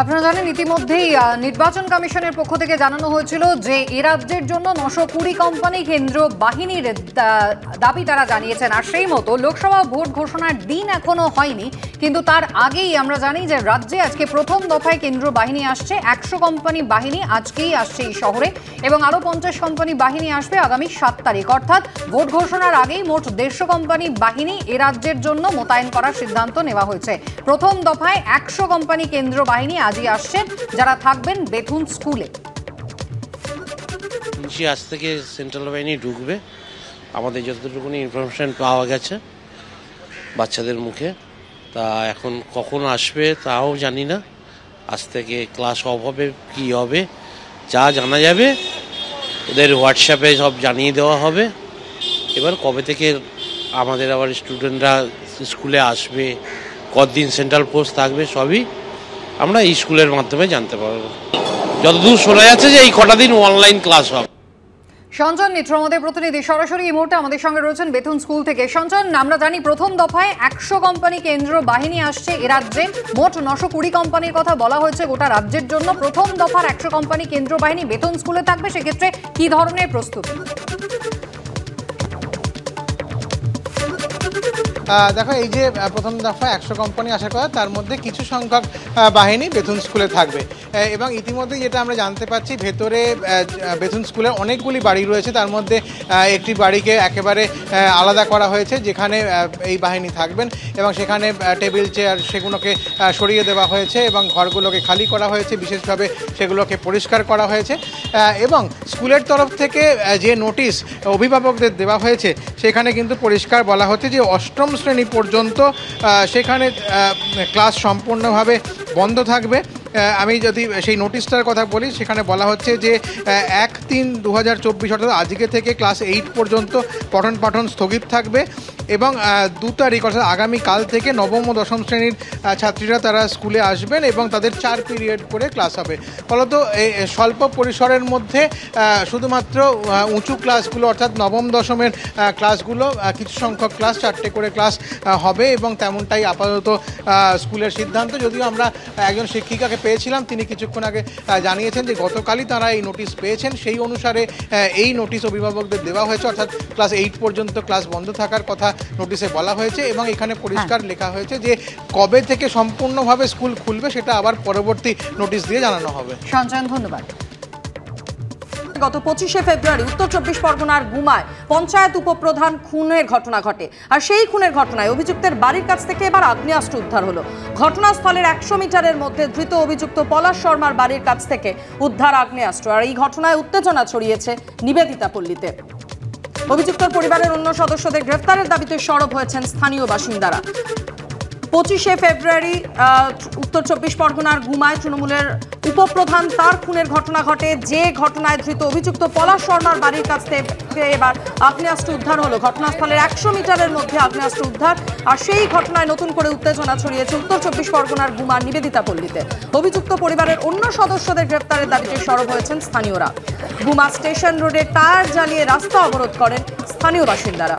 আপনারা জানেন ইতিমধ্যেই নির্বাচন কমিশনের পক্ষ থেকে জানানো হয়েছিল যে এ রাজ্যের জন্য 920 কোম্পানি কেন্দ্র বাহিনীর দাবি তারা জানিয়েছেন। আর সেই মতো লোকসভা ভোট ঘোষণার দিন এখনো হয়নি, কিন্তু তার আগেই আমরা জানি যে রাজ্যে আজকে প্রথম দফায় কেন্দ্র বাহিনী আসছে। 100 কোম্পানি বাহিনী আজকেই আসছে এই শহরে এবং আরও 50 কোম্পানি বাহিনী আসবে আগামী 7 তারিখ। অর্থাৎ ভোট ঘোষণার আগেই মোট 150 কোম্পানি বাহিনী এ রাজ্যের জন্য মোতায়েন করার সিদ্ধান্ত নেওয়া হয়েছে। প্রথম দফায় 100 কোম্পানি কেন্দ্র বাহিনী আজই আসছেন, যারা থাকবেন বেথুন স্কুলে। আজ থেকে সেন্ট্রাল বাহিনী ঢুকবে, আমাদের যতটুকুনি ইনফরমেশন পাওয়া গেছে বাচ্চাদের মুখে। তা এখন কখন আসবে তাও জানি না। আজ থেকে ক্লাস অফ হবে, কী হবে যা জানা যাবে ওদের হোয়াটসঅ্যাপে সব জানিয়ে দেওয়া হবে। এবার কবে থেকে আমাদের আবার স্টুডেন্টরা স্কুলে আসবে, কতদিন সেন্ট্রাল ফোর্স থাকবে সবই আমরা এই স্কুলের মাধ্যমে জানতে পারবো। যতদূর শোনা যাচ্ছে যে এই কটা দিন অনলাইন ক্লাস হবে। সঞ্জন মিত্র আমাদের প্রতিনিধি সরাসরি এই মুহূর্তে আমাদের সঙ্গে রয়েছেন বেথুন স্কুল থেকে। সঞ্জন, আমরা জানি প্রথম দফায় 100 কোম্পানি কেন্দ্র বাহিনী আসছে এ রাজ্যে। মোট 920 কোম্পানির কথা বলা হয়েছে গোটা রাজ্যের জন্য। প্রথম দফার 100 কোম্পানি কেন্দ্র বাহিনী বেথুন স্কুলে থাকবে, সেক্ষেত্রে কি ধরনের প্রস্তুতি? দেখো, এই যে প্রথম দফা 100 কোম্পানি আসার কথা, তার মধ্যে কিছু সংখ্যক বাহিনী বেথুন স্কুলে থাকবে এবং ইতিমধ্যে যেটা আমরা জানতে পারছি, ভেতরে বেথুন স্কুলে অনেকগুলি বাড়ি রয়েছে। তার মধ্যে একটি বাড়িকে একেবারে আলাদা করা হয়েছে যেখানে এই বাহিনী থাকবেন এবং সেখানে টেবিল চেয়ার সেগুলোকে সরিয়ে দেওয়া হয়েছে এবং ঘরগুলোকে খালি করা হয়েছে, বিশেষভাবে সেগুলোকে পরিষ্কার করা হয়েছে। এবং স্কুলের তরফ থেকে যে নোটিশ অভিভাবকদের দেওয়া হয়েছে সেখানে কিন্তু পরিষ্কার বলা হচ্ছে যে 8ম শ্রেণী পর্যন্ত সেখানে ক্লাস সম্পূর্ণভাবে বন্ধ থাকবে। আমি যদি সেই নোটিশটার কথা বলি, সেখানে বলা হচ্ছে যে 1-3-2024 অর্থাৎ আজকে থেকে ক্লাস 8 পর্যন্ত পঠন পাঠন স্থগিত থাকবে এবং 2 তারিখ অর্থাৎ আগামীকাল থেকে নবম ও দশম শ্রেণীর ছাত্রীরা তারা স্কুলে আসবেন এবং তাদের 4 পিরিয়ড করে ক্লাস হবে। ফলত এই স্বল্প পরিসরের মধ্যে শুধুমাত্র উঁচু ক্লাসগুলো অর্থাৎ নবম দশমের ক্লাসগুলো কিছু সংখ্যক ক্লাস 4টে করে ক্লাস হবে এবং তেমনটাই আপাতত স্কুলের সিদ্ধান্ত। যদিও আমরা একজন শিক্ষিকাকে পেয়েছিলাম, তিনি কিছুক্ষণ আগে জানিয়েছেন যে গতকালই তারা এই নোটিশ পেয়েছেন, সেই অনুসারে এই নোটিশ অভিভাবকদের দেওয়া হয়েছে। অর্থাৎ ক্লাস 8 পর্যন্ত ক্লাস বন্ধ থাকার কথা নোটিশে বলা হয়েছে এবং এখানে পরিষ্কার লেখা হয়েছে যে কবে থেকে সম্পূর্ণভাবে স্কুল খুলবে সেটা আবার পরবর্তী নোটিশ দিয়ে জানানো হবে। সঞ্জয়, ধন্যবাদ। গত 25শে ফেব্রুয়ারি উত্তর 24 পরগনার গুমায় পঞ্চায়েত উপপ্রধান খুনের ঘটনা ঘটে। আর সেই খুনের ঘটনায় অভিযুক্তের বাড়ির কাছ থেকে এবার আগ্নেয়াস্ত্র উদ্ধার হলো। ঘটনাস্থলের 100 মিটারের মধ্যে ধৃত অভিযুক্ত পলাশ শর্মার বাড়ির কাছ থেকে উদ্ধার আগ্নেয়াস্ত্র। আর এই ঘটনায় উত্তেজনা ছড়িয়েছে নিবেদিতা পল্লীতে। অভিযুক্ত পরিবারের অন্য সদস্যদের গ্রেফতারের দাবিতে সরব হয়েছেন স্থানীয় বাসিন্দারা। 25শে ফেব্রুয়ারি উত্তর 24 পরগনার গুমায় তৃণমূলের উপপ্রধান তার খুনের ঘটনা ঘটে। যে ঘটনায় ধৃত অভিযুক্ত পলাশ শর্মার বাড়ির কাছ থেকে এবার আগ্নেয়াস্ত্র উদ্ধার হলো। ঘটনাস্থলের 100 মিটারের মধ্যে আগ্নেয়াস্ত্র উদ্ধার। আর সেই ঘটনায় নতুন করে উত্তেজনা ছড়িয়েছে উত্তর 24 পরগনার গুমার নিবেদিতা পল্লীতে। অভিযুক্ত পরিবারের অন্য সদস্যদের গ্রেফতারের দাবিতে সরব হয়েছেন স্থানীয়রা। গুমা স্টেশন রোডে টায়ার জ্বালিয়ে রাস্তা অবরোধ করেন স্থানীয় বাসিন্দারা।